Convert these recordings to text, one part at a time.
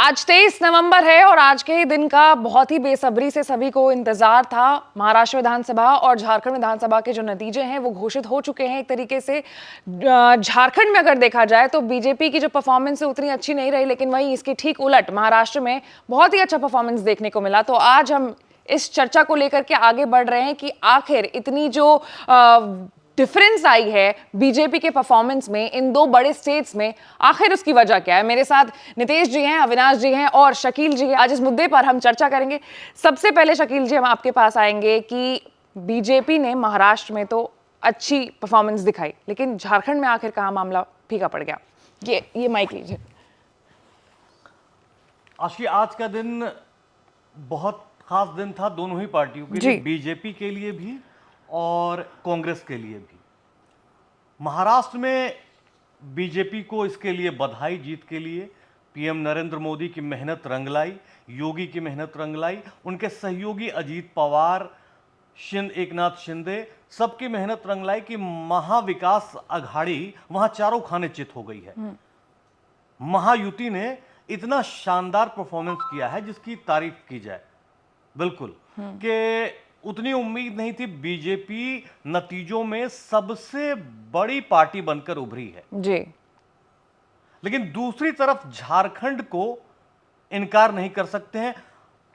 आज 23 नवंबर है और आज के ही दिन का बहुत ही बेसब्री से सभी को इंतजार था। महाराष्ट्र विधानसभा और झारखंड विधानसभा के जो नतीजे हैं वो घोषित हो चुके हैं। एक तरीके से झारखंड में अगर देखा जाए तो बीजेपी की जो परफॉर्मेंस है उतनी अच्छी नहीं रही, लेकिन वहीं इसके ठीक उलट महाराष्ट्र में बहुत ही अच्छा परफॉर्मेंस देखने को मिला। तो आज हम इस चर्चा को लेकर के आगे बढ़ रहे हैं कि आखिर इतनी जो डिफरेंस आई है बीजेपी के परफॉर्मेंस में इन दो बड़े स्टेट्स में, आखिर उसकी वजह क्या है। मेरे साथ नितेश जी हैं, अविनाश जी हैं और शकील जी हैं। आज इस मुद्दे पर हम चर्चा करेंगे। सबसे पहले शकील जी, हम आपके पास आएंगे कि बीजेपी ने महाराष्ट्र में तो अच्छी परफॉर्मेंस दिखाई, लेकिन झारखंड में आखिर कहाँ मामला फीका पड़ गया। ये माइक लीजिए। आज का दिन बहुत खास दिन था दोनों ही पार्टियों के लिए, बीजेपी के लिए भी और कांग्रेस के लिए भी। महाराष्ट्र में बीजेपी को इसके लिए बधाई, जीत के लिए। पीएम नरेंद्र मोदी की मेहनत रंग लाई, योगी की मेहनत रंग लाई, उनके सहयोगी अजीत पवार, एकनाथ शिंदे, सबकी मेहनत रंग लाई कि महाविकास अघाड़ी वहां चारों खाने चित हो गई है। महायुति ने इतना शानदार परफॉर्मेंस किया है जिसकी तारीफ की जाए बिल्कुल, कि उतनी उम्मीद नहीं थी। बीजेपी नतीजों में सबसे बड़ी पार्टी बनकर उभरी है जी। लेकिन दूसरी तरफ झारखंड को इनकार नहीं कर सकते हैं।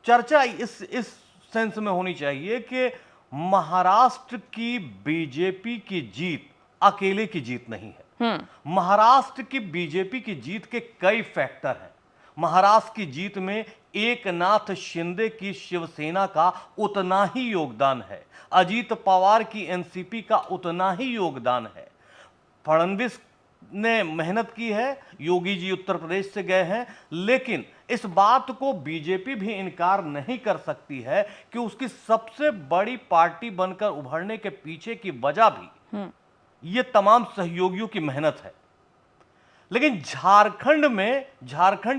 चर्चा इस सेंस में होनी चाहिए कि महाराष्ट्र की बीजेपी की जीत अकेले की जीत नहीं है। महाराष्ट्र की बीजेपी की जीत के कई फैक्टर हैं। महाराष्ट्र की जीत में एकनाथ शिंदे की शिवसेना का उतना ही योगदान है, अजीत पवार की एनसीपी का उतना ही योगदान है। फडणवीस ने मेहनत की है, योगी जी उत्तर प्रदेश से गए हैं, लेकिन इस बात को बीजेपी भी इनकार नहीं कर सकती है कि उसकी सबसे बड़ी पार्टी बनकर उभरने के पीछे की वजह भी ये तमाम सहयोगियों की मेहनत है। लेकिन झारखंड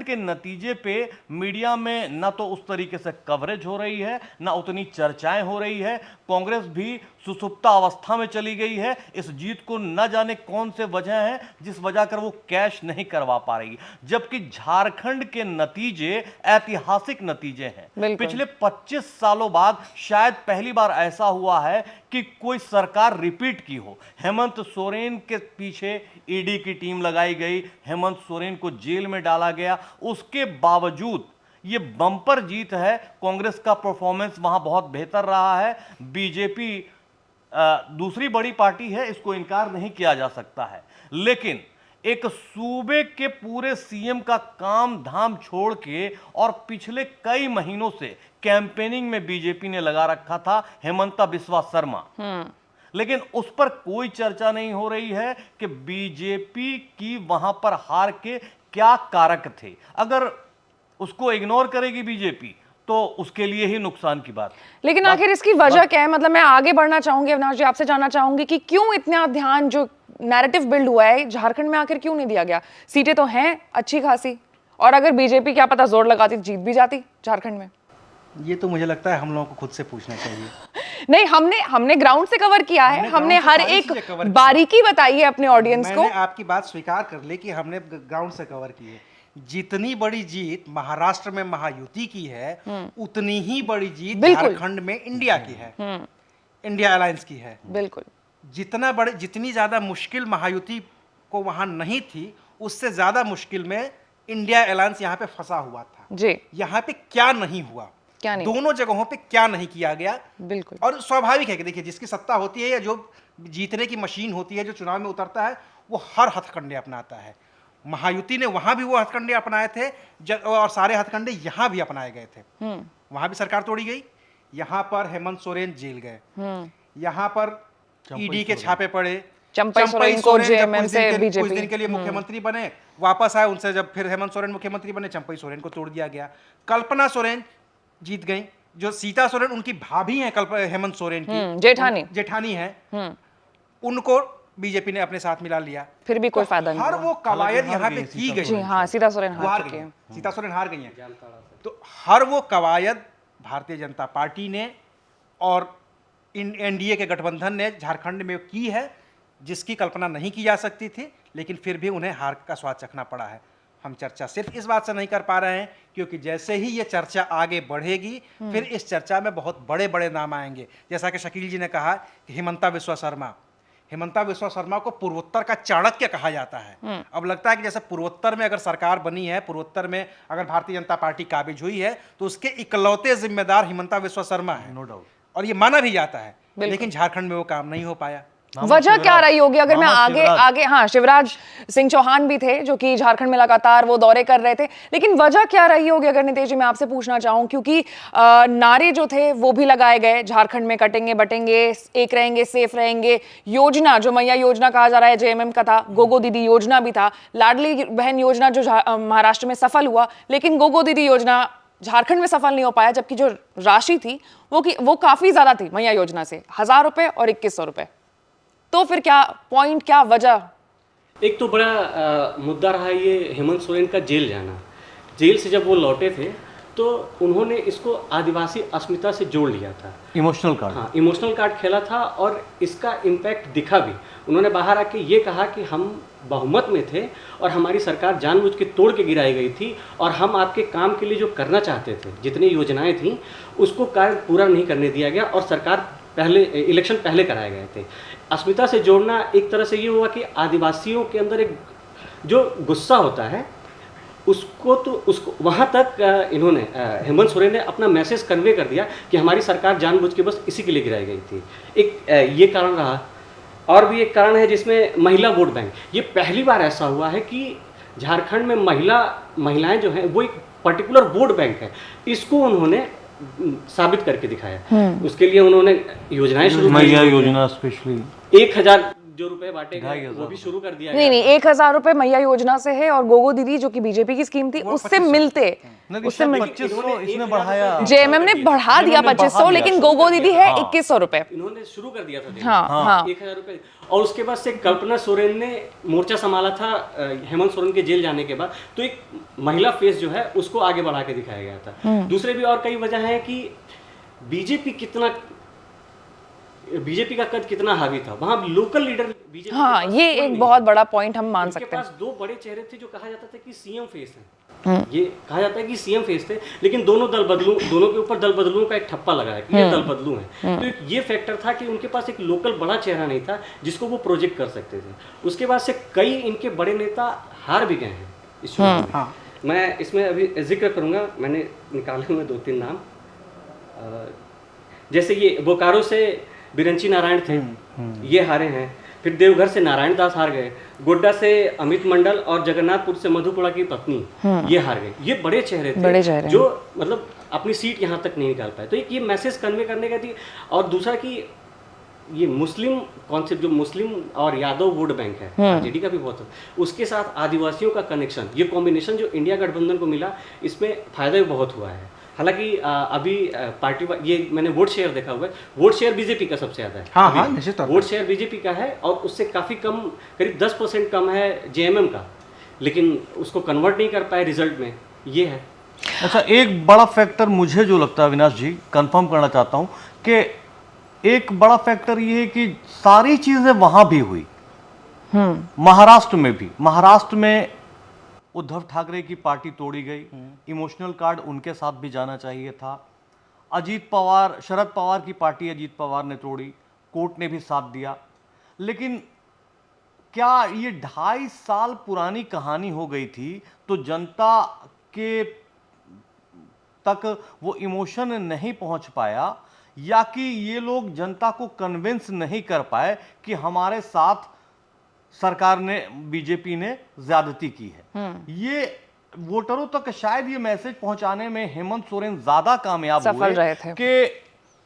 के नतीजे पे मीडिया में ना तो उस तरीके से कवरेज हो रही है, ना उतनी चर्चाएं हो रही है। कांग्रेस भी सुसुप्ता अवस्था में चली गई है। इस जीत को न जाने कौन से वजह है जिस वजह कर वो कैश नहीं करवा पा रही, जबकि झारखंड के नतीजे ऐतिहासिक नतीजे हैं। पिछले 25 सालों बाद शायद पहली बार ऐसा हुआ है कि कोई सरकार रिपीट की हो। हेमंत सोरेन के पीछे ईडी की टीम लगाई गई, हेमंत सोरेन को जेल में डाला गया, उसके बावजूद ये बम्पर जीत है। कांग्रेस का परफॉर्मेंस वहां बहुत बेहतर रहा है। बीजेपी दूसरी बड़ी पार्टी है, इसको इनकार नहीं किया जा सकता है, लेकिन एक सूबे के पूरे सीएम का काम धाम छोड़ के और पिछले कई महीनों से कैंपेनिंग में बीजेपी ने लगा रखा था हेमंता बिस्वा शर्मा, लेकिन उस पर कोई चर्चा नहीं हो रही है कि बीजेपी की वहां पर हार के क्या कारक थे। अगर उसको इग्नोर करेगी बीजेपी तो उसके लिए ही नुकसान की बात। लेकिन आखिर इसकी वजह क्या है? मतलब मैं आगे बढ़ना चाहूंगी अविनाश जी, आपसे जानना चाहूंगी कि क्यों इतना ध्यान जो नैरेटिव बिल्ड हुआ है झारखंड में आखिर क्यों नहीं दिया गया? सीटें तो हैं अच्छी खासी, और अगर बीजेपी क्या पता जोर लगाती जीत भी जाती झारखंड में। ये तो मुझे लगता है हम लोगों को खुद से पूछना चाहिए। नहीं, हमने ग्राउंड से कवर किया है, हमने हर एक बारीकी बताई है अपने ऑडियंस को। आपकी बात स्वीकार कर ले कि हमने ग्राउंड से कवर की है। जितनी बड़ी जीत महाराष्ट्र में महायुति की है, उतनी ही बड़ी जीत झारखंड में इंडिया की है, इंडिया अलायंस की है। बिल्कुल। जितनी ज्यादा मुश्किल महायुति को वहां नहीं थी, उससे ज्यादा मुश्किल में इंडिया अलायंस यहाँ पे फंसा हुआ था जी। यहाँ पे क्या नहीं हुआ, क्या नहीं, दोनों जगहों पे क्या नहीं किया गया। बिल्कुल। और स्वाभाविक है कि देखिए, जिसकी सत्ता होती है या जो जीतने की मशीन होती है, जो चुनाव में उतरता है, वो हर हथकंडे अपनाता है। महायुति ने वहां भी वो हथकंडे अपनाए थे और सारे हथकंडे यहां भी अपनाए गए थे। वहां भी सरकार तोड़ी गई, यहाँ पर हेमंत सोरेन जेल गए, यहाँ पर ईडी के छापे पड़े, चंपई सोरेन को जेएमएम से कुछ दिन के लिए मुख्यमंत्री बने, वापस आए, उनसे जब फिर हेमंत सोरेन मुख्यमंत्री बने, चंपई सोरेन को तोड़ दिया गया। कल्पना सोरेन जीत गई, जो सीता सोरेन उनकी भाभी हैं, हेमंत सोरेन की जेठानी है, उनको बीजेपी ने अपने साथ मिला लिया, फिर भी कोई फायदा नहीं। हर वो कवायद यहाँ पे की गई। जी हाँ, सीता सोरेन हार गई हैं। तो हर वो कवायद भारतीय जनता पार्टी ने और एनडीए के गठबंधन ने झारखंड में की है, जिसकी कल्पना नहीं की जा सकती थी, लेकिन फिर भी उन्हें हार का स्वाद चखना पड़ा है। हम चर्चा सिर्फ इस बात से नहीं कर पा रहे हैं क्योंकि जैसे ही ये चर्चा आगे बढ़ेगी फिर इस चर्चा में बहुत बड़े बड़े नाम आएंगे। जैसा कि शकील जी ने कहा कि हिमंता बिस्वा शर्मा को पूर्वोत्तर का चाणक्य कहा जाता है। अब लगता है कि जैसे पूर्वोत्तर में अगर सरकार बनी है, पूर्वोत्तर में अगर भारतीय जनता पार्टी काबिज हुई है, तो उसके इकलौते जिम्मेदार हिमंता बिस्वा शर्मा है, नो डाउट। और ये माना भी जाता है। लेकिन झारखंड में वो काम नहीं हो पाया। वजह क्या रही होगी? अगर मैं आगे आगे, हाँ, शिवराज सिंह चौहान भी थे जो कि झारखंड में लगातार वो दौरे कर रहे थे, लेकिन वजह क्या रही होगी अगर नितेश जी मैं आपसे पूछना चाहूं, क्योंकि नारे जो थे वो भी लगाए गए, झारखंड में कटेंगे बटेंगे, एक रहेंगे सेफ रहेंगे, योजना जो मैया योजना कहा जा रहा है जेएमएम का था, गोगो दीदी योजना भी था, लाडली बहन योजना जो महाराष्ट्र में सफल हुआ, लेकिन गोगो दीदी योजना झारखंड में सफल नहीं हो पाया, जबकि जो राशि थी वो काफी ज्यादा थी मैया योजना से, 1000 रुपए और 2100 रुपए। तो फिर क्या पॉइंट, क्या वजह? एक तो बड़ा मुद्दा रहा ये हेमंत सोरेन का जेल जाना। जेल से जब वो लौटे थे तो उन्होंने इसको आदिवासी अस्मिता से जोड़ लिया था। Emotional card. हाँ, इमोशनल कार्ड खेला था और इसका इम्पैक्ट दिखा भी। उन्होंने बाहर आके ये कहा कि हम बहुमत में थे और हमारी सरकार जानबूझ के तोड़ के गिराई गई थी और हम आपके काम के लिए जो करना चाहते थे, जितनी योजनाएं थीं, उसको कार्य पूरा नहीं करने दिया गया और सरकार इलेक्शन पहले कराए गए थे। अस्मिता से जोड़ना एक तरह से ये हुआ कि आदिवासियों के अंदर एक जो गुस्सा होता है उसको वहाँ तक इन्होंने हेमंत सोरेन ने अपना मैसेज कन्वे कर दिया कि हमारी सरकार जानबूझ के बस इसी के लिए गिराई गई थी। एक ये कारण रहा। और भी एक कारण है जिसमें महिला वोट बैंक, ये पहली बार ऐसा हुआ है कि झारखंड में महिलाएं जो हैं वो एक पर्टिकुलर वोट बैंक है, इसको उन्होंने साबित करके दिखाया। उसके लिए उन्होंने योजनाएं शुरू की, योजना स्पेशली 1000 जो रुपए बांटे गए वो भी शुरू कर दिया। नहीं, 1000 रुपए मैया योजना से है और गोगो दीदी जो कि बीजेपी की स्कीम थी उससे मिलते, उससे 2500 इसने बढ़ाया, जेएमएम ने बढ़ा दिया 2500, लेकिन गोगो दीदी है 2100 रुपए। इन्होंने शुरू कर दिया था। हाँ, 1000 रुपए। और उसके बाद से कल्पना सोरेन ने मोर्चा संभाला था हेमंत सोरेन के जेल जाने के बाद, तो एक महिला फेस जो है उसको आगे बढ़ा के दिखाया गया था। दूसरे भी और कई वजह है कि बीजेपी का कद कितना हावी था, वहां लोकल लीडर बीजेपी। हाँ, ये एक बहुत बड़ा पॉइंट हम मान सकते हैं। उनके पास 2 बड़े चेहरे थे जो कहा जाता था कि सीएम फेस है। ये कहा जाता है कि सीएम फेस थे, लेकिन दोनों के ऊपर दल बदलुओं का एक ठप्पा लगा है कि ये दल बदलू हैं। तो एक ये फैक्टर था कि उनके पास एक लोकल बड़ा चेहरा नहीं था जिसको वो प्रोजेक्ट कर सकते थे। उसके बाद से कई इनके बड़े नेता हार भी गए हैं इस चुनाव में। मैं इसमें अभी जिक्र करूंगा, मैंने निकाले हुए 2-3 नाम। जैसे ये बोकारो से बिरंची नारायण थे, ये हारे हैं। फिर देवघर से नारायण दास हार गए, गोड्डा से अमित मंडल और जगन्नाथपुर से मधुपुरा की पत्नी ये हार गए। ये बड़े चेहरे थे जो मतलब अपनी सीट यहाँ तक नहीं निकाल पाए। तो एक ये मैसेज कन्वे करने का थी। और दूसरा कि ये मुस्लिम कॉन्सेप्ट जो मुस्लिम और यादव वोट बैंक है, आरजेडी का भी बहुत है, उसके साथ आदिवासियों का कनेक्शन, ये कॉम्बिनेशन जो इंडिया गठबंधन को मिला, इसमें फायदा भी बहुत हुआ है। हालांकि अभी पार्टी ये मैंने वोट शेयर देखा हुआ है, वोट शेयर बीजेपी का सबसे ज्यादा है। हाँ, निश्चित तौर पर वोट शेयर बीजेपी का है और उससे काफी कम, करीब 10% कम है जेएमएम का, लेकिन उसको कन्वर्ट नहीं कर पाए रिजल्ट में, ये है। अच्छा, एक बड़ा फैक्टर मुझे जो लगता है अविनाश जी, कंफर्म करना चाहता हूं कि एक बड़ा फैक्टर ये है कि सारी चीजें वहां भी हुई, महाराष्ट्र में भी। महाराष्ट्र में उद्धव ठाकरे की पार्टी तोड़ी गई, इमोशनल कार्ड उनके साथ भी जाना चाहिए था। अजीत पवार, शरद पवार की पार्टी अजीत पवार ने तोड़ी, कोर्ट ने भी साथ दिया। लेकिन क्या ये 2.5 साल पुरानी कहानी हो गई थी तो जनता के तक वो इमोशन नहीं पहुंच पाया, या कि ये लोग जनता को कन्विंस नहीं कर पाए कि हमारे साथ सरकार ने, बीजेपी ने ज्यादती की है। ये वोटरों तक शायद ये मैसेज पहुंचाने में हेमंत सोरेन ज्यादा कामयाब हुए कि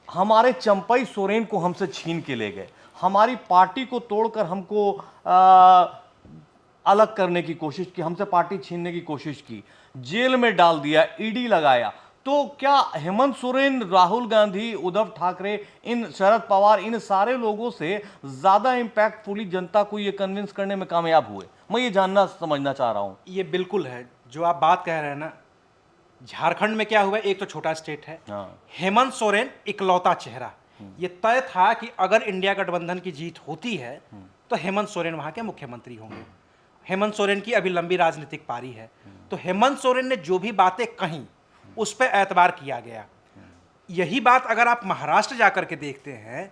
हमारे चंपई सोरेन को हमसे छीन के ले गए, हमारी पार्टी को तोड़कर हमको अलग करने की कोशिश की, हमसे पार्टी छीनने की कोशिश की, जेल में डाल दिया, ईडी लगाया। तो क्या हेमंत सोरेन, राहुल गांधी, उद्धव ठाकरे, इन शरद पवार, इन सारे लोगों से ज्यादा इंपैक्टफुली जनता को ये कन्विंस करने में कामयाब हुए? मैं ये जानना समझना चाह रहा हूं। ये बिल्कुल है जो आप बात कह रहे हैं ना। झारखंड में क्या हुआ, एक तो छोटा स्टेट है, हेमंत सोरेन इकलौता चेहरा। ये तय था कि अगर इंडिया गठबंधन की जीत होती है तो हेमंत सोरेन वहां के मुख्यमंत्री होंगे। हेमंत सोरेन की अभी लंबी राजनीतिक पारी है, तो हेमंत सोरेन ने जो भी बातें कहीं उस पर एतबार किया गया। यही बात अगर आप महाराष्ट्र जाकर के देखते हैं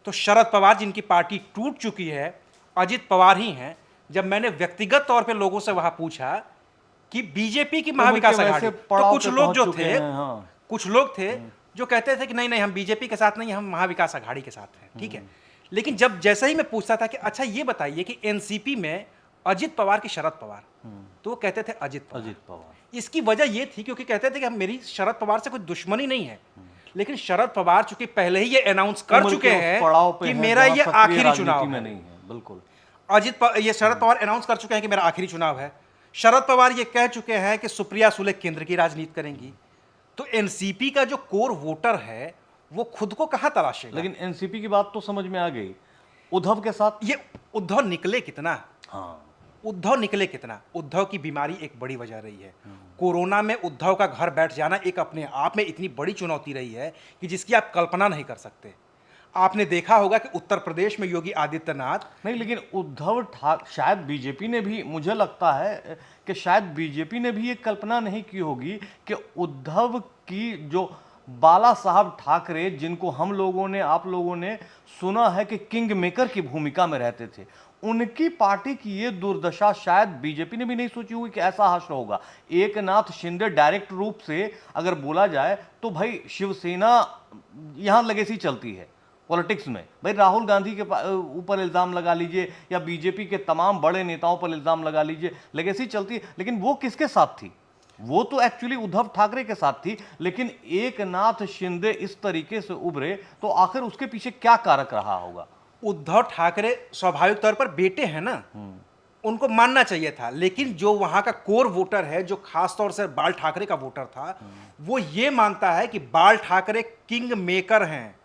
तो शरद पवार जिनकी पार्टी टूट चुकी है, अजित पवार ही हैं। जब मैंने व्यक्तिगत तौर पे लोगों से वहां पूछा कि बीजेपी की महाविकास वैसे अघाड़ी, तो पड़ाव कुछ पे लोग पहुंच जो चुके थे, हैं, हाँ। कुछ लोग थे जो कहते थे कि नहीं नहीं हम बीजेपी के साथ नहीं, हम महाविकास अघाड़ी के साथ हैं, ठीक है। लेकिन जब जैसे ही मैं पूछता था कि अच्छा ये बताइए कि एनसीपी में अजित पवार की शरद पवार, तो वो कहते थे अजित पवार। इसकी वजह ये थी क्योंकि कहते थे कि हम मेरी शरद पवार से कोई दुश्मनी नहीं है, लेकिन शरद पवार चूंकि पहले ही ये अनाउंस कर उम्र चुके के उस हैं पड़ाव पे कि हैं मेरा जहाँ ये सक्रिय आखिरी राजनीति चुनाव में है। नहीं है, बिल्कुल। ये शरद पवार अनाउंस कर चुके हैं कि मेरा आखिरी चुनाव है। शरद पवार ये कह चुके हैं कि सुप्रिया सुले केंद्र की राजनीति करेंगी। तो एनसीपी का जो कोर वोटर है वो खुद को कहां तलाशेगा? लेकिन एनसीपी की बात तो समझ में आ गई, उद्धव के साथ ये उद्धव निकले कितना? हाँ, उद्धव निकले कितना? उद्धव की बीमारी एक बड़ी वजह रही है। कोरोना में उद्धव का घर बैठ जाना एक अपने आप में इतनी बड़ी चुनौती रही है कि जिसकी आप कल्पना नहीं कर सकते। आपने देखा होगा कि उत्तर प्रदेश में योगी आदित्यनाथ, नहीं लेकिन उद्धव ठाकरे, शायद बीजेपी ने भी, मुझे लगता है कि शायद बीजेपी ने भी ये कल्पना नहीं की होगी कि उद्धव की जो बाला साहब ठाकरे, जिनको हम लोगों ने, आप लोगों ने सुना है कि किंग मेकर की भूमिका में रहते थे, उनकी पार्टी की ये दुर्दशा शायद बीजेपी ने भी नहीं सोची होगी कि ऐसा हश्र होगा। एकनाथ शिंदे डायरेक्ट रूप से अगर बोला जाए तो भाई शिवसेना यहां लेगेसी चलती है पॉलिटिक्स में। भाई राहुल गांधी के ऊपर इल्जाम लगा लीजिए या बीजेपी के तमाम बड़े नेताओं पर इल्जाम लगा लीजिए, लेगेसी चलती है। लेकिन वो किसके साथ थी? वो तो एक्चुअली उद्धव ठाकरे के साथ थी। लेकिन एकनाथ शिंदे इस तरीके से उभरे तो आखिर उसके पीछे क्या कारक रहा होगा? उद्धव ठाकरे स्वाभाविक तौर पर बेटे हैं ना, उनको मानना चाहिए था। लेकिन जो वहां का कोर वोटर है, जो खास तौर से बाल ठाकरे का वोटर था, वो ये मानता है कि बाल ठाकरे किंग मेकर हैं,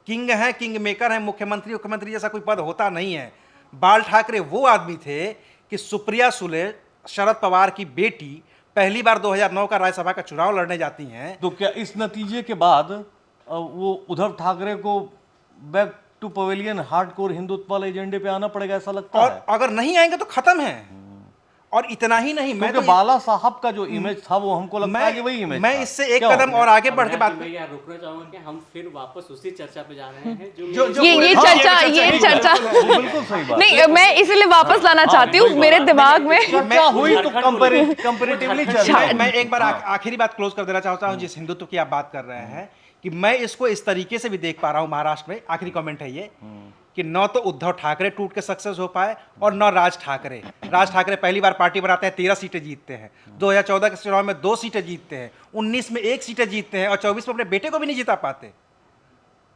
किंग हैं, किंग मेकर हैं। मुख्यमंत्री जैसा कोई पद होता नहीं है। बाल ठाकरे वो आदमी थे कि सुप्रिया सुले, शरद पवार की बेटी, पहली बार 2009 का राज्यसभा का चुनाव लड़ने जाती हैं। तो क्या इस नतीजे के बाद वो उद्धव ठाकरे को back to pavilion hardcore Hindutva वाले एजेंडे पे आना पड़ेगा, ऐसा लगता और है? अगर नहीं आएंगे तो खत्म है। और इतना ही नहीं, मैं क्योंकि तो बाला साहब का जो इमेज था वो हमको लगता है कि वही इमेज मैं था। इससे एक क्या हो कदम गया? और आगे बढ़ के बात मैं यहाँ रुकना चाहूंगा कि हम फिर वापस उसी चर्चा पे जा रहे हैं ये हाँ, चर्चा बिल्कुल सही बात। नहीं, मैं इसीलिए वापस लाना चाहती हूँ। मेरे दिमाग में चर्चा हुई तो कंपैरेटिवली चर्चा। मैं एक बार आखिरी बात क्लोज कर देना चाहता हूं। जिस हिंदुत्व की आप बात कर रहे हैं कि मैं इसको इस तरीके से भी देख पा रहा हूं महाराष्ट्र में, आखिरी कमेंट है ये कि न तो उद्धव ठाकरे टूट के सक्सेस हो पाए और न राज ठाकरे पहली बार पार्टी बनाते हैं, 13 सीटें जीतते हैं। 2014 के चुनाव में 2 सीटें जीतते हैं, 19 में 1 सीटें जीतते हैं और 24 में अपने बेटे को भी नहीं जिता पाते।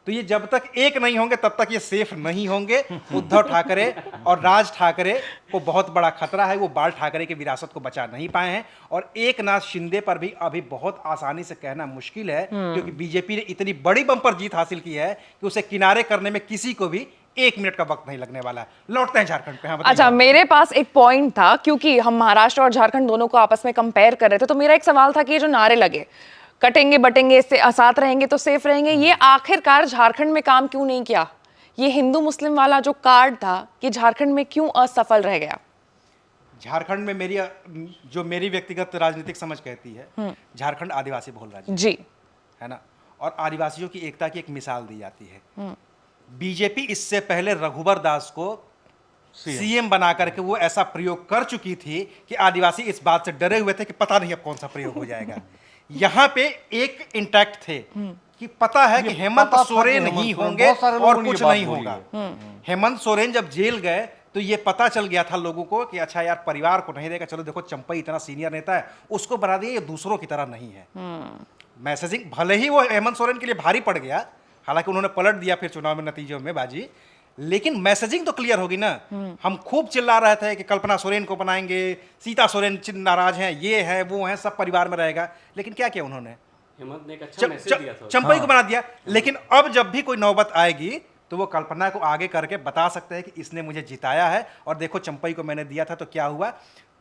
तो ये जब तक एक नहीं होंगे तब तक ये सेफ नहीं होंगे। उद्धव ठाकरे और राज ठाकरे को बहुत बड़ा खतरा है। वो बाल ठाकरे की विरासत को बचा नहीं पाए हैं। और एकनाथ शिंदे पर भी अभी बहुत आसानी से कहना मुश्किल है, क्योंकि बीजेपी ने इतनी बड़ी बम्पर जीत हासिल की है कि उसे किनारे करने में किसी को भी 1 मिनट का वक्त नहीं लगने वाला है। लौटते हैं झारखंड पे। हाँ, बताइए। अच्छा, मेरे पास एक पॉइंट था, क्योंकि हम महाराष्ट्र और झारखंड दोनों को आपस में कंपेयर कर रहे थे, तो मेरा एक सवाल था कि ये जो नारे लगे, कटेंगे बटेंगे, इससे साथ रहेंगे तो सेफ रहेंगे, ये आखिरकार झारखंड में काम क्यों नहीं किया? ये हिंदू मुस्लिम वाला जो कार्ड था, ये झारखंड में क्यों असफल रह गया? झारखंड में मेरी व्यक्तिगत राजनीतिक समझ कहती है, झारखंड आदिवासी बहुल राज्य जी है ना, और आदिवासियों की एकता की एक मिसाल दी जाती है। बीजेपी इससे पहले रघुवर दास को सीएम बना करके वो ऐसा प्रयोग कर चुकी थी कि आदिवासी इस बात से डरे हुए थे कि पता नहीं अब कौन सा प्रयोग हो जाएगा। यहाँ पे एक इंटैक्ट थे कि पता है कि हेमंत सोरेन ही होंगे और कुछ नहीं होगा। हेमंत सोरेन जब जेल गए तो ये पता चल गया था लोगों को कि अच्छा यार, परिवार को नहीं देगा, चलो देखो चंपई इतना सीनियर नेता है, उसको बना दिया, ये दूसरों की तरह नहीं है। मैसेजिंग भले ही वो हेमंत सोरेन के लिए भारी पड़ गया, हालांकि उन्होंने पलट दिया फिर चुनाव में नतीजों में बाजी, लेकिन मैसेजिंग तो क्लियर होगी ना। हम खूब चिल्ला रहे थे कि कल्पना सोरेन को बनाएंगे, सीता सोरेन नाराज हैं, ये है वो है, सब परिवार में रहेगा, लेकिन क्या किया उन्होंने? हेमंत ने एक अच्छा मैसेज दिया था। चंपई को बना दिया। लेकिन अब जब भी कोई नौबत आएगी तो वो कल्पना को आगे करके बता सकते हैं कि इसने मुझे जिताया है और देखो चंपई को मैंने दिया था तो क्या हुआ।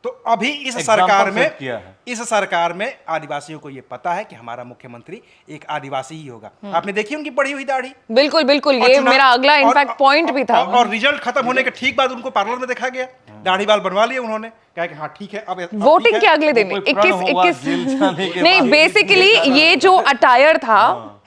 तो अभी इस Example सरकार में set किया है। इस सरकार में आदिवासियों को ये पता है कि हमारा मुख्यमंत्री एक आदिवासी ही होगा। आपने देखी उनकी बढ़ी हुई दाढ़ी। बिल्कुल बिल्कुल, और ये चुनाव- मेरा अगला और- इनफैक्ट पॉइंट भी था। और रिजल्ट खत्म होने के ठीक बाद उनको पार्लर में देखा गया, दाढ़ी बाल बनवा लिए उन्होंने, कहा कि हाँ ठीक है अब ठीक वोटिंग है। के अगले दिन कोई 21 प्रण होगा 21 जेल जाने के नहीं, बाद। बेसिकली ये जो अटायर था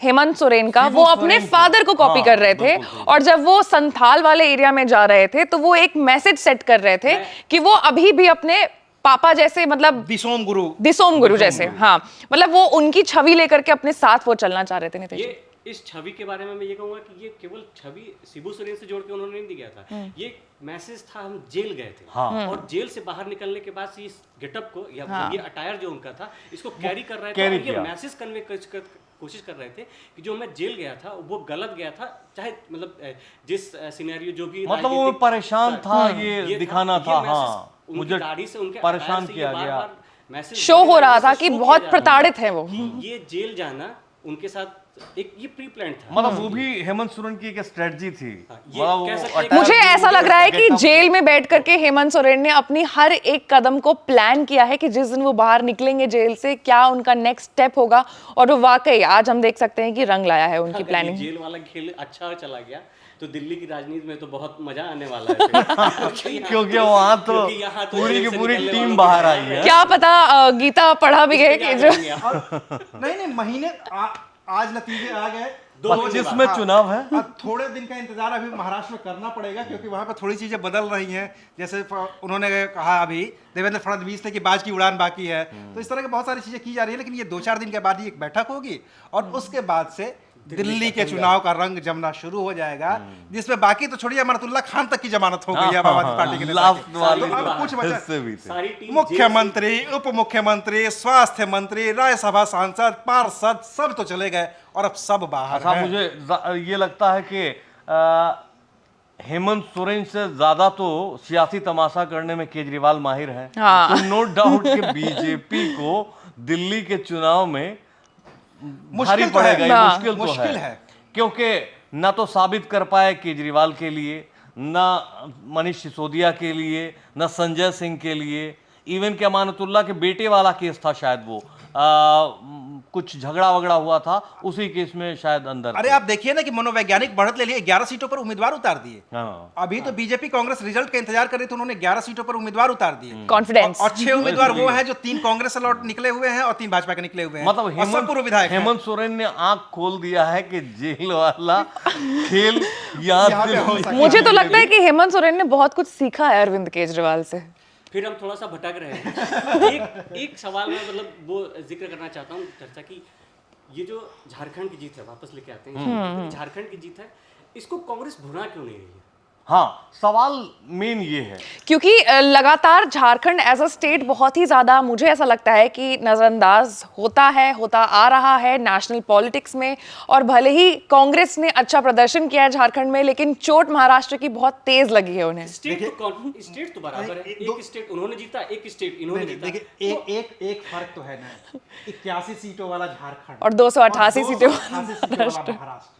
हेमंत सोरेन का, वो अपने सोरेन का। फादर को कॉपी हाँ, कर रहे थे, बिल्कुल सही। और जब वो संथाल वाले एरिया में जा रहे थे तो वो एक मैसेज सेट कर रहे थे कि वो अभी भी अपने पापा जैसे, मतलब दिसोम गुरु दिसोम गुरु जैसे, हाँ, मतलब वो उनकी छवि लेकर के अपने साथ वो चलना चाह रहे थे नीतीश जी। ये इस छवि के बारे में मैं ये कहूंगा कि ये केवल छवि शिबू सोरेन से जोड़ के उन्होंने नहीं दिया था, ये मैसेज था, हम जेल गए थे हाँ। और जेल से बाहर निकलने के बाद से इस गेटअप को या ये अटायर जो उनका था इसको कैरी कर रहे थे carry और ये किया। मैसेज कन्वे कोशिश कर रहे थे कि जो मैं जेल गया था वो गलत गया था, चाहे मतलब जिस सिनेरियो जो भी मतलब वो राजनीतिक- परेशान था, ये था, दिखाना ये था। मैसेज हाँ, उनकी मुझे दाढ़ी से, उनके परेशान अटायर से ये किया बार-बार गया। मैसेज शो हो रहा था कि शो किया बहुत जा रहा था प्रताड़ित है वो। कि ये जेल जाना उनके साथ एक ये प्री प्लान था। मतलब वो भी हेमंत सोरेन की एक स्ट्रेटजी थी। ये मतलब वो कह सकते हैं कि- अटैक मुझे भी ऐसा लग रहा है कि गेटअप- जेल में बैठ करके हेमंत सोरेन ने अपनी हर एक कदम को प्लान किया है कि जिस दिन वो बाहर निकलेंगे जेल से क्या उनका नेक्स्ट स्टेप होगा, और वो वाकई आज हम देख सकते हैं कि रंग लाया है उनकी अगर ये प्लानिंग। जेल वाला खेल अच्छा चला गया तो दिल्ली की राजनीति में तो बहुत मजा आने वाला है क्योंकि वहाँ तो क्योंकि यहाँ तो पूरी जेल की से पूरी निकलने टीम वालों बाहर की आई बात है। क्या पता गीता पढ़ा भी गए कि जो नहीं महीने आज नतीजे आ गए, 25 में चुनाव है। अब थोड़े दिन का इंतजार अभी महाराष्ट्र में करना पड़ेगा क्योंकि वहां पर थोड़ी चीजें बदल रही हैं। जैसे उन्होंने कहा अभी देवेंद्र फडणवीस ने कि बाज की उड़ान बाकी है, तो इस तरह की बहुत सारी चीजें की जा रही है। लेकिन ये 2-4 दिन के बाद ही एक बैठक होगी और उसके बाद से दिल्ली के चुनाव का रंग जमना शुरू हो जाएगा, जिसमें बाकी तो छोड़िए अमरतुल्ला खान तक की जमानत हो गई है आम आदमी पार्टी के नेता लास्ट की। वाले तो अब कुछ बचा हिस्से भी थे। सारी टीम मुख्यमंत्री, उप मुख्यमंत्री, स्वास्थ्य मंत्री, राज्यसभा सांसद, पार्षद सब तो चले गए और अब सब बाहर अच्छा, हैं। मुझे ये लगता है कि हेमंत सोरेन से ज्यादा तो सियासी तमाशा करने में केजरीवाल माहिर है। हाँ। तो नो डाउट कि बीजेपी को दिल्ली के चुनाव में भारी मुश्किल तो है। पड़ेगा, ये हाँ। मुश्किल तो मुश्किल है, है। क्योंकि ना तो साबित कर पाए केजरीवाल के लिए, ना मनीष सिसोदिया के लिए, ना संजय सिंह के लिए, इवन के अमानतुल्लाह के बेटे वाला केस था शायद, वो कुछ झगड़ा वगड़ा हुआ था, उसी केस में शायद अंदर अरे थे। आप देखिए ना कि मनोवैज्ञानिक बढ़त ले लिए, 11 सीटों पर उम्मीदवार उतार दिए। हाँ। अभी तो बीजेपी कांग्रेस रिजल्ट का इंतजार कर रही थी, उन्होंने 11 सीटों पर उम्मीदवार उतार दिए। कॉन्फिडेंस। और 6 उम्मीदवार वो हैं जो 3 कांग्रेस से लौट निकले हुए हैं और 3 भाजपा के निकले हुए हैं। मतलब और सब पूर्व विधायक हैं। हेमंत सोरेन ने आंख खोल दिया है कि जेल वाला खेल यहाँ पे हो दिल्ली- सकता मुझे तो लगता है कि हेमंत सोरेन ने बहुत कुछ सीखा है अरविंद केजरीवाल से। फिर हम थोड़ा सा भटक रहे हैं। एक सवाल में मतलब वो जिक्र करना चाहता हूँ चर्चा की, ये जो झारखंड की जीत है, वापस लेके आते हैं, झारखंड की जीत है, इसको कांग्रेस भुना क्यों नहीं रही है? हाँ, सवाल मेन ये है। क्योंकि लगातार झारखंड एज अ स्टेट बहुत ही ज्यादा, मुझे ऐसा लगता है कि नजरअंदाज होता आ रहा है नेशनल पॉलिटिक्स में। और भले ही कांग्रेस ने अच्छा प्रदर्शन किया है झारखंड में, लेकिन चोट महाराष्ट्र की बहुत तेज लगी है उन्हें। स्टेट तो बराबर है, एक स्टेट उन्होंने जीता, एक स्टेट इन्होंने जीता। देखिए एक फर्क तो है ना, 81 सीटों वाला झारखंड और 288 सीटें वाला 288 सीटों वाला महाराष्ट्र।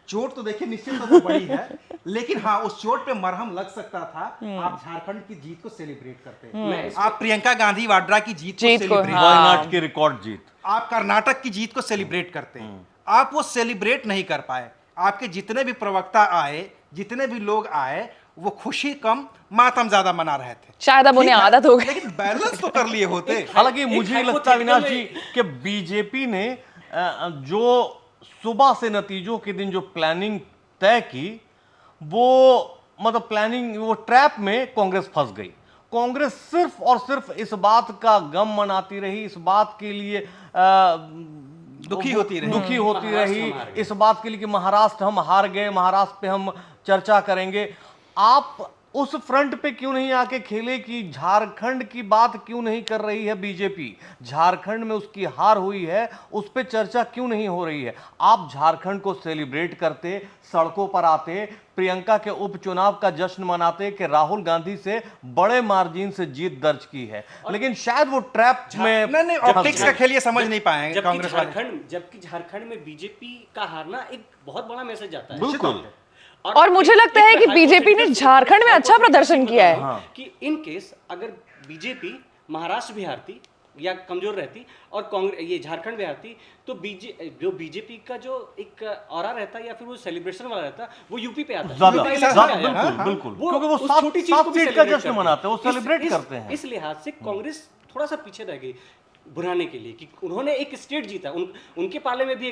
चोट तो देखिए निश्चित तौर पर बड़ी है, लेकिन हाँ उस चोट पे मरहम लग सकता था। आप झारखंड की जीत को सेलिब्रेट करते हैं, आप प्रियंका गांधी वाड्रा की जीत को सेलिब्रेट, वायनाड की रिकॉर्ड जीत, आप कर्नाटक की जीत को सेलिब्रेट करते हैं। आप वो सेलिब्रेट नहीं कर पाए। आपके जितने भी प्रवक्ता आए, जितने भी लोग आए, वो खुशी कम मातम ज्यादा मना रहे थे। शायद अब उन्हें ठीक है, आदत हो गई। लेकिन बैलेंस तो कर लिए होते। हालांकि मुझे लगता है अविनाश जी hypothetical कि बीजेपी ने जो सुबह से नतीजों के दिन जो प्लानिंग तय की, वो मतलब प्लानिंग, वो ट्रैप में कांग्रेस फंस गई। कांग्रेस सिर्फ और सिर्फ इस बात का गम मनाती रही, इस बात के लिए दुखी होती रही, इस बात के लिए कि महाराष्ट्र हम हार गए, महाराष्ट्र पे हम चर्चा करेंगे। आप उस फ्रंट पे क्यों नहीं आके खेले कि झारखंड की बात क्यों नहीं कर रही है बीजेपी? झारखंड में उसकी हार हुई है, उस पे चर्चा क्यों नहीं हो रही है? आप झारखंड को सेलिब्रेट करते, सड़कों पर आते, प्रियंका के उपचुनाव का जश्न मनाते कि राहुल गांधी से बड़े मार्जिन से जीत दर्ज की है। लेकिन शायद वो ट्रैप में नहीं ऑप्टिक्स का खेल ये समझ नहीं पाए कांग्रेस वाले। जबकि झारखंड में बीजेपी का हारना एक बहुत बड़ा मैसेज जाता है। बिल्कुल। और मुझे लगता है कि बीजेपी ने झारखंड में अच्छा प्रदर्शन किया है। कि इन केस अगर बीजेपी महाराष्ट्र बिहार थी या कमजोर रहती और कांग्रेस ये झारखंड बिहार थी, तो जो बीजेपी का जो एक ऑरा रहता या फिर वो सेलिब्रेशन वाला रहता वो यूपी पे आता। ज्यादा, यूपी पे ज्यादा, आया। बिल्कुल, बिल्कुल। क्योंकि वो उस सात- छोटी चीज सात को भी सीट का celebrate जश्न करते मनाते हैं, वो इस- celebrate इस- करते हैं। इस लिहाज से कांग्रेस थोड़ा सा पीछे रह गई बुराने के लिए कि उन्होंने एक स्टेट जीता। उनके पाले में भी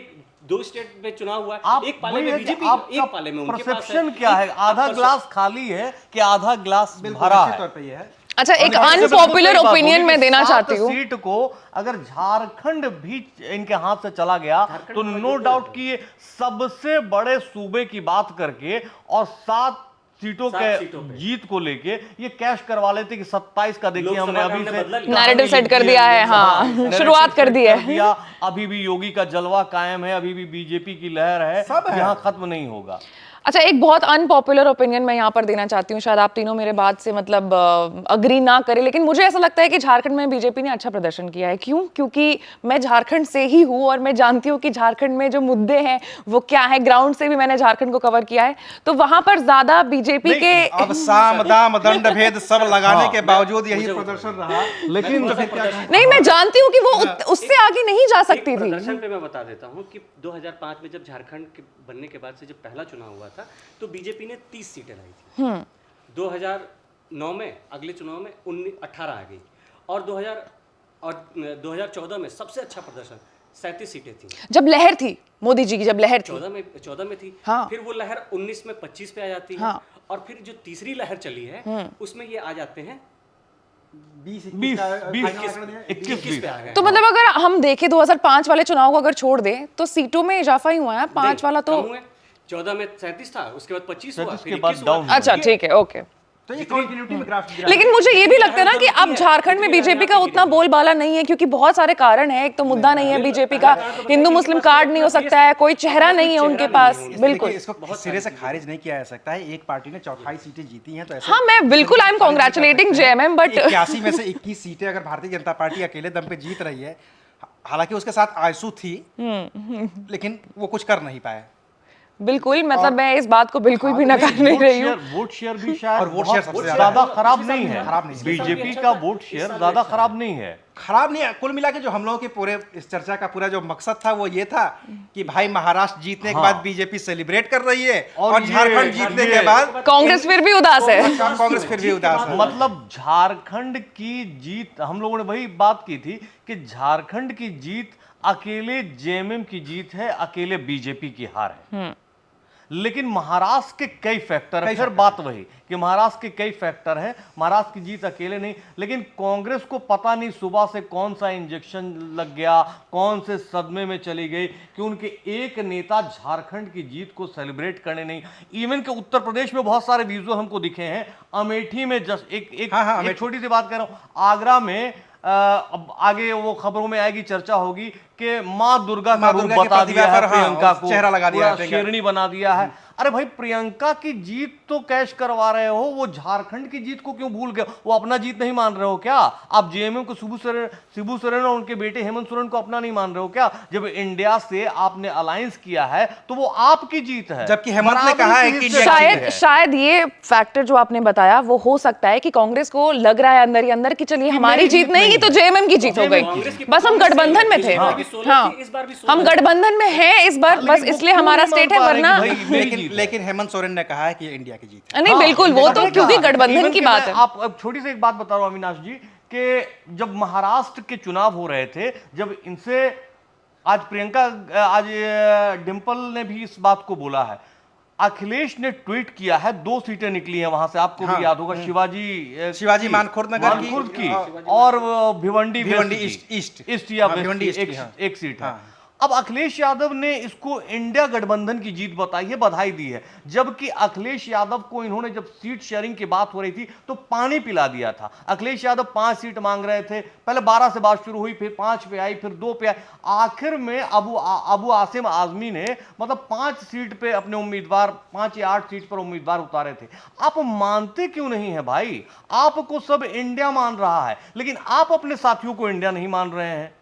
दो स्टेट में चुनाव हुआ, आप एक पाले वही में है कि बीजेपी, आपका एक पाले में उनके पास परसेप्शन क्या है, आधा ग्लास खाली है कि आधा ग्लास बिल्कुल भरा निश्चित है। तौर पे ये है। अच्छा, एक और इससे अनपॉपुलर बिल्कुल सही बात ओपिनियन होगी मैं कि देना 7 चाहती हूँ। सीट को अगर झारखंड भी इनके हाथ से चला गया तो नो डाउट कि ये सबसे बड़े सूबे की बात करके और 7 सीटों सात के सीटों पे। जीत को लेके ये कैश करवा लेते कि 27 का देखिए लोकसभा हमने का अभी हमने से बदला लिया। Narrative set कर दिया है, हाँ, narrative शुरुआत कर set दी है। दिया। अभी भी योगी का जलवा कायम है, अभी भी बीजेपी की लहर है, सब है। यहाँ खत्म नहीं होगा। अच्छा, एक बहुत अनपॉपुलर ओपिनियन मैं यहाँ पर देना चाहती हूँ, शायद आप तीनों मेरे बात से मतलब अग्री ना करें, लेकिन मुझे ऐसा लगता है कि झारखंड में बीजेपी ने अच्छा प्रदर्शन किया है। क्यों? क्योंकि मैं झारखंड से ही हूँ और मैं जानती हूँ कि झारखंड में जो मुद्दे हैं वो क्या है। ग्राउंड से भी मैंने झारखंड को कवर किया है, तो वहां पर ज्यादा बीजेपी के अब साम दाम दंड भेद सब लगाने हाँ। के बावजूद यही प्रदर्शन रहा। लेकिन तो फिर क्या कहें? नहीं, मैं जानती हूँ कि वो उससे आगे नहीं जा सकती एक थी। प्रदर्शन पे मैं बता देता हूँ कि 2005 में जब झारखंड के बनने के बाद से जब पहला चुनाव हुआ था तो बीजेपी ने 30 सीटें लाई थी। 2009 में अगले चुनाव में 18 आ गई और 2014 में सबसे अच्छा प्रदर्शन 37 सीटें थी। जब लहर थी, मोदी जी की जब लहर थी, 14 में थी। हाँ। फिर वो लहर 19 में 25 पे आ जाती है। हाँ। और फिर जो तीसरी लहर चली है उसमें ये आ जाते हैं 20 20 21 पे आ गए। तो मतलब अगर हम देखें 2005 वाले चुनाव को अगर छोड़ दें तो सीटों में इजाफा ही हुआ है। 5 वाला तो 14 में 37 था, उसके बाद 25 हुआ, 37 फिर के बाद 21 हुआ। down हुआ। अच्छा, ठीक है, ओके। तो ये कंटिन्यूटी में ग्राफ लेकिन मुझे ये भी लगता है ना कि अब झारखंड में बीजेपी का उतना बोलबाला नहीं है, क्योंकि बहुत सारे कारण हैं। एक तो मुद्दा नहीं है बीजेपी का, हिंदू मुस्लिम कार्ड नहीं हो सकता है, कोई चेहरा नहीं है उनके पास। बिल्कुल, इसको सिरे से खारिज नहीं किया जा सकता है। एक पार्टी ने 24 सीटें जीती हैं, तो ऐसे हाँ, मैं बिल्कुल I am congratulating JMM, but 81 में से 21 सीटें अगर भारतीय जनता पार्टी अकेले दम पे जीत रही है, हालांकि उसके साथ आयसू थी, लेकिन वो कुछ कर नहीं पाए। बिल्कुल, मतलब मैं इस बात को बिल्कुल भी नकार नहीं रही हूँ। वोट शेयर भी शायद और वोट शेयर सबसे बहुत ज्यादा ज्यादा है। खराब नहीं है। खराब नहीं है। बीजेपी का वोट शेयर ज्यादा खराब नहीं है। खराब नहीं है। कुल मिला के जो हम लोगों के पूरे इस चर्चा का पूरा जो मकसद था वो ये था कि भाई महाराष्ट्र जीतने के हाँ। बाद बीजेपी सेलिब्रेट कर रही है और और ये- झारखंड जीतने ये- के बाद कांग्रेस फिर भी उदास है। कांग्रेस फिर भी उदास है। मतलब झारखंड की जीत, हम लोगों ने वही बात की थी कि झारखंड की जीत अकेले जेएमएम की जीत है, अकेले बीजेपी की हार है। लेकिन महाराष्ट्र के कई फैक्टर है। फिर बात वही कि महाराष्ट्र के कई फैक्टर हैं, महाराष्ट्र की जीत अकेले नहीं। लेकिन कांग्रेस को पता नहीं सुबह से कौन सा इंजेक्शन लग गया, कौन से सदमे में चली गई कि उनके एक नेता झारखंड की जीत को सेलिब्रेट करने नहीं। इवन के उत्तर प्रदेश में बहुत सारे विजुअल हमको दिखे हैं। अमेठी में जस्ट एक छोटी सी बात कर रहा हूं, आगरा में अब आगे वो खबरों में आएगी, चर्चा होगी कि माँ दुर्गा का रूप दुर्गा की बता दिया प्रतिमा है पर, हाँ, प्रियंका को, चेहरा लगा दिया है पूरा प्रियंका। शेरनी बना दिया है। अरे भाई, प्रियंका की जीत तो कैश करवा रहे हो, वो झारखंड की जीत को क्यों भूल गए? वो अपना जीत नहीं मान रहे हो क्या? आप जेएमएम को शिबू सोरेन और उनके बेटे हेमंत सोरेन को अपना नहीं मान रहे हो क्या? जब इंडिया से आपने अलायंस किया है तो वो आपकी जीत है। जबकि हेमंत ने कहा है कि इंडिया शायद ये फैक्टर जो आपने बताया वो हो सकता है कि कांग्रेस को लग रहा है अंदर ही अंदर कि चलिए हमारी जीत नहीं, ये तो जेएमएम की जीत हो गई। बस हम गठबंधन में थे। हाँ, हम गठबंधन में हैं इस बार, बस इसलिए हमारा स्टेट है, वरना लेकिन हेमंत सोरेन ने कहा है कि ये इंडिया की जीत है। नहीं, बिल्कुल, वो तो क्योंकि गठबंधन की बात है। आप अब छोटी सी एक बात बता रहा हूं अविनाश जी कि जब महाराष्ट्र के चुनाव हो रहे थे, जब इनसे आज प्रियंका, आज डिंपल ने भी इस बात को बोला है, अखिलेश ने ट्वीट किया है, 2 सीटें निकली हैं वहां से, आपको भी याद होगा, शिवाजी मानखुर्द नगर की और भिवंडी ईस्ट या हाँ, भिवंडी ईस्ट की, हाँ। एक सीट है। अब अखिलेश यादव ने इसको इंडिया गठबंधन की जीत बताई है, बधाई दी है, जबकि अखिलेश यादव को इन्होंने जब सीट शेयरिंग की बात हो रही थी तो पानी पिला दिया था। अखिलेश यादव 5 सीट मांग रहे थे, पहले 12 से बात शुरू हुई, फिर 5 पे आई, फिर 2 पे आई, आखिर में अबू आसिम आजमी ने मतलब 5 सीट पे अपने उम्मीदवार, 5 या 8 सीट पर उम्मीदवार उतारे थे। आप मानते क्यों नहीं है भाई? आपको सब इंडिया मान रहा है, लेकिन आप अपने साथियों को इंडिया नहीं मान रहे हैं।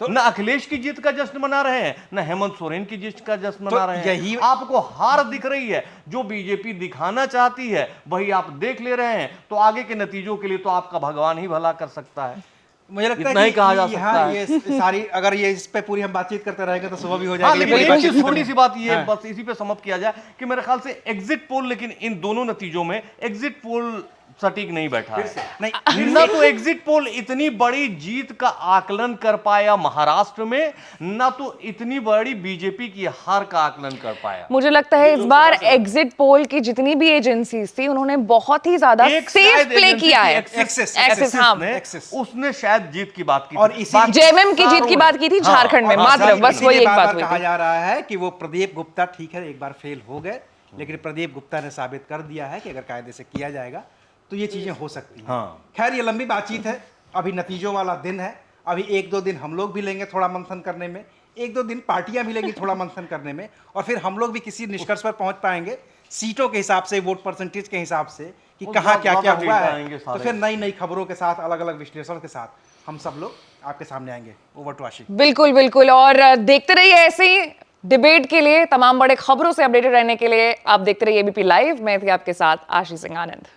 न अखिलेश की जीत का जश्न मना रहे हैं, न हेमंत सोरेन की जीत का जश्न मना रहे हैं। यही आपको हार दिख रही है, जो बीजेपी दिखाना चाहती है वही आप देख ले रहे हैं। तो आगे के नतीजों के लिए तो आपका भगवान ही भला कर सकता है। मुझे लगता इतना है ही कि कहा जा यहाँ सकता है। ये सारी अगर ये इस पे पूरी हम बातचीत करते रहेंगे तो सुबह भी हो हाँ, जाएगी। लेकिन पूरी एक बातचीत चीज खत्म थोड़ी सी बात ये हाँ। बस इसी पे समाप्त किया जाए कि मेरे ख्याल से एग्जिट पोल, लेकिन इन दोनों नतीजों में एग्जिट पोल सटीक नहीं बैठा है। नहीं न तो एग्जिट पोल इतनी बड़ी जीत का आकलन कर पाया महाराष्ट्र में, न तो इतनी बड़ी बीजेपी की हार का आकलन कर पाया। मुझे लगता है इस बार एग्जिट पोल की जितनी भी एजेंसीज थी उन्होंने बहुत ही ज्यादा एक सेफ शायद प्ले एजेंसी किया थी, है। एक्सिस हाँ। ने, उसने शायद जीत की बात की और थी। इसी- बाकी जेएमएम की जीत की सारों बात ने- की थी हाँ, झारखंड में और मात्र, झारखंड बस में- वही इसीलिए एक बात हुई कहा थी। जा रहा है कि वो प्रदीप गुप्ता ठीक है एक बार फेल हो गए, लेकिन प्रदीप गुप्ता ने साबित कर दिया है कि अगर कायदे से किया जाएगा तो ये चीजें हो सकती हैं। हाँ। खैर ये लंबी बातचीत है, अभी नतीजों वाला दिन है, अभी 1-2 दिन हम लोग भी लेंगे थोड़ा मंथन करने में, 1-2 दिन पार्टियां भी लेंगी थोड़ा मंथन करने में, और फिर हम लोग भी किसी निष्कर्ष पर पहुंच पाएंगे सीटों के हिसाब से, वोट परसेंटेज के हिसाब से कि वो कहाँ क्या क्या ज्यादा हुआ डेटा है। आएंगे तो सारे। फिर नई नई खबरों के साथ, अलग अलग विश्लेषण के साथ हम सब लोग आपके सामने आएंगे। ओवर टू आशिक। बिल्कुल बिल्कुल, और देखते रहिए ऐसे ही डिबेट के लिए, तमाम बड़े खबरों से अपडेटेड रहने के लिए आप देखते रहिए एबीपी लाइव। मैं थी आपके साथ आशी सिंह आनंद।